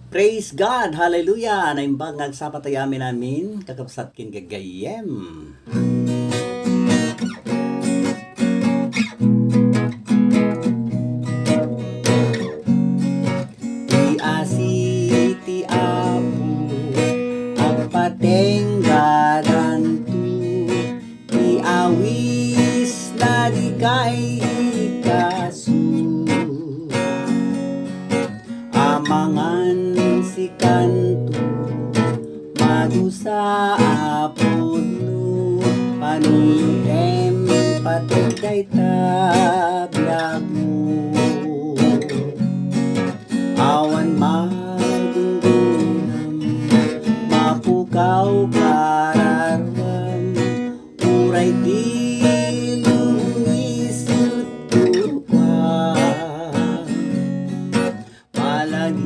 Praise God! Hallelujah! Naimbag nagsapatayamin namin kakapsat kin gagayem. Ti asi ti apu ang patenggadan tu ti awis na di kay ikasu amangan si kanto madusa apod no panihem pategay ta biag